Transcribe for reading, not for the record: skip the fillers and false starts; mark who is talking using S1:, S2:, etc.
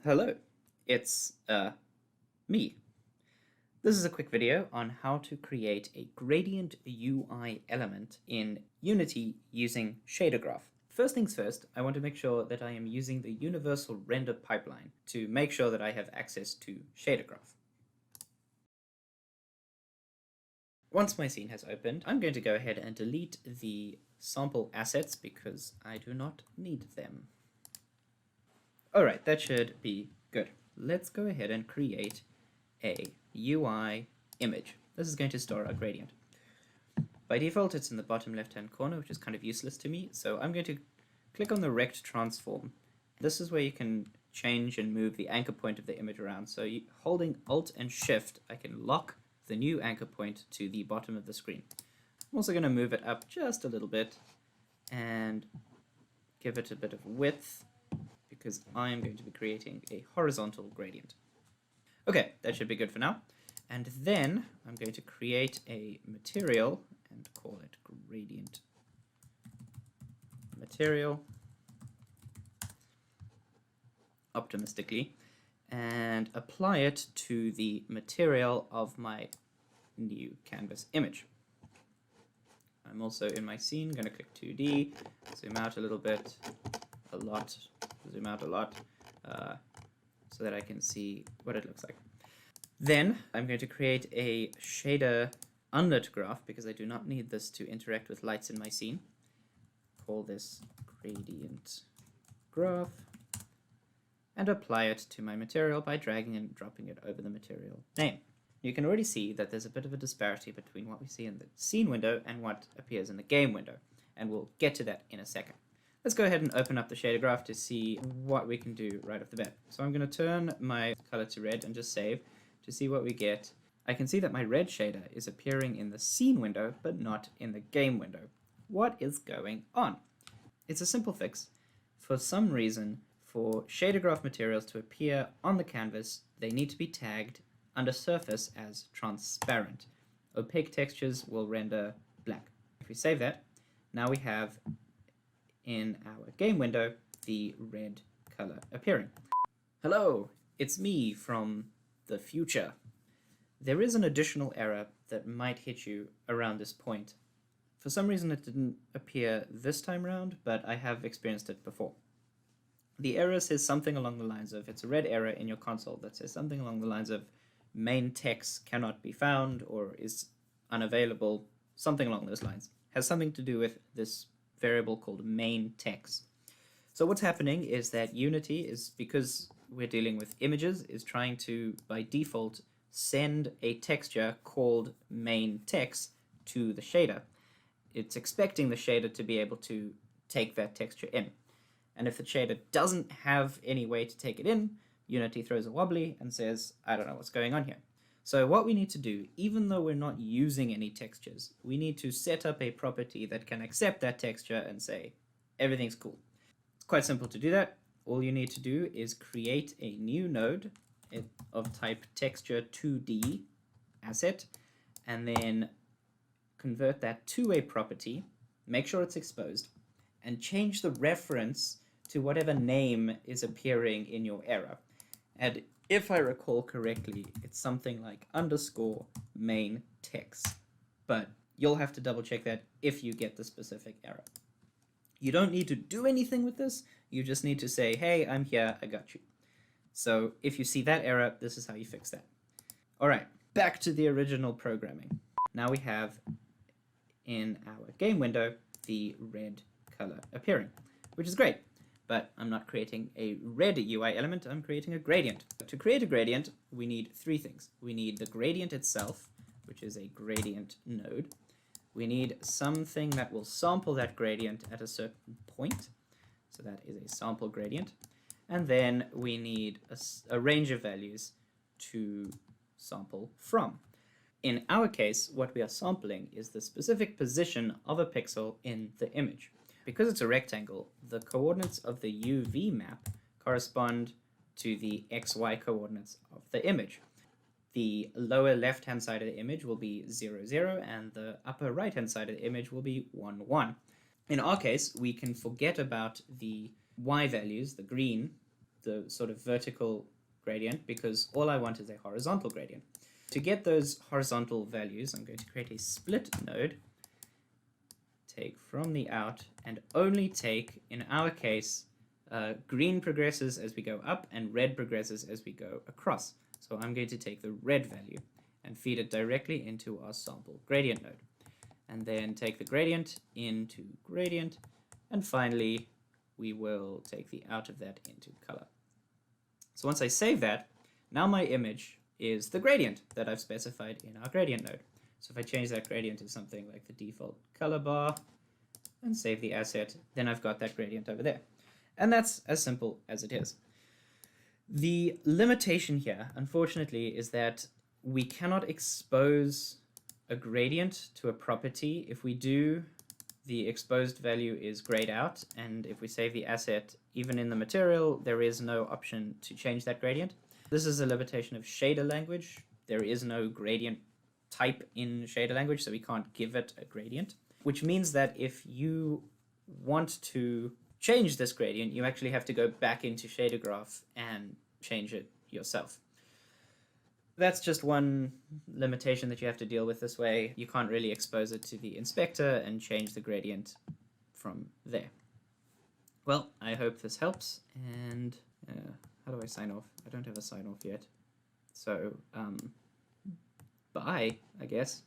S1: Hello, it's me. This is a quick video on how to create a gradient UI element in Unity using Shadergraph. First things first, I want to make sure that I am using the universal render pipeline to make sure that I have access to Shadergraph. Once my scene has opened, I'm going to go ahead and delete the sample assets because I do not need them. Alright, that should be good. Let's go ahead and create a UI image. This is going to store our gradient. By default, it's in the bottom left-hand corner, which is kind of useless to me, so I'm going to click on the rect transform. This is where you can change and move the anchor point of the image around. So holding Alt and Shift, I can lock the new anchor point to the bottom of the screen. I'm also going to move it up just a little bit and give it a bit of width, because I am going to be creating a horizontal gradient. Okay, that should be good for now. And then I'm going to create a material and call it gradient material, optimistically, and apply it to the material of my new canvas image. I'm also in my scene going to click 2D, zoom out a little bit, a lot, zoom out a lot, so that I can see what it looks like. Then I'm going to create a shader unlit graph because I do not need this to interact with lights in my scene. Call this gradient graph and apply it to my material by dragging and dropping it over the material name. You can already see that there's a bit of a disparity between what we see in the scene window and what appears in the game window, and we'll get to that in a second. Let's go ahead and open up the shader graph to see what we can do right off the bat. So I'm going to turn my color to red and just save to see what we get. I can see that my red shader is appearing in the scene window, but not in the game window. What is going on? It's a simple fix. For some reason, for shader graph materials to appear on the canvas, they need to be tagged under surface as transparent. Opaque textures will render black. If we save that, now we have in our game window the red color appearing. Hello, it's me from the future. There is an additional error that might hit you around this point. For some reason it didn't appear this time around, but I have experienced it before. The error says something along the lines of, it's a red error in your console that says something along the lines of main text cannot be found or is unavailable, something along those lines. Has something to do with this variable called main text. So what's happening is that Unity is, because we're dealing with images, is trying to, by default, send a texture called main text to the shader. It's expecting the shader to be able to take that texture in. And if the shader doesn't have any way to take it in, Unity throws a wobbly and says, I don't know what's going on here. So what we need to do, even though we're not using any textures, we need to set up a property that can accept that texture and say, everything's cool. It's quite simple to do that. All you need to do is create a new node of type texture2D asset, and then convert that to a property, make sure it's exposed, and change the reference to whatever name is appearing in your error. And if I recall correctly, it's something like underscore main text, but you'll have to double check that if you get the specific error. You don't need to do anything with this, you just need to say, hey, I'm here, I got you. So if you see that error, this is how you fix that. All right, back to the original programming. Now we have in our game window the red color appearing, which is great. But I'm not creating a red UI element, I'm creating a gradient. To create a gradient, we need three things. We need the gradient itself, which is a gradient node. We need something that will sample that gradient at a certain point. So that is a sample gradient. And then we need a range of values to sample from. In our case, what we are sampling is the specific position of a pixel in the image. Because it's a rectangle, the coordinates of the UV map correspond to the XY coordinates of the image. The lower left-hand side of the image will be 0, 0, and the upper right-hand side of the image will be 1, 1. In our case, we can forget about the Y values, the green, the sort of vertical gradient because all I want is a horizontal gradient. To get those horizontal values, I'm going to create a split node, take from the out, and only take, in our case, green progresses as we go up and red progresses as we go across. So I'm going to take the red value and feed it directly into our sample gradient node. And then take the gradient into gradient, and finally we will take the out of that into color. So once I save that, now my image is the gradient that I've specified in our gradient node. So if I change that gradient to something like the default color bar and save the asset, then I've got that gradient over there. And that's as simple as it is. The limitation here, unfortunately, is that we cannot expose a gradient to a property. If we do, the exposed value is grayed out, and if we save the asset, even in the material, there is no option to change that gradient. This is a limitation of shader language. There is no gradient type in shader language, so we can't give it a gradient, which means that if you want to change this gradient, you actually have to go back into Shadergraph and change it yourself. That's just one limitation that you have to deal with this way. You can't really expose it to the inspector and change the gradient from there. Well, I hope this helps, and how do I sign off? I don't have a sign off yet. So, bye, I guess.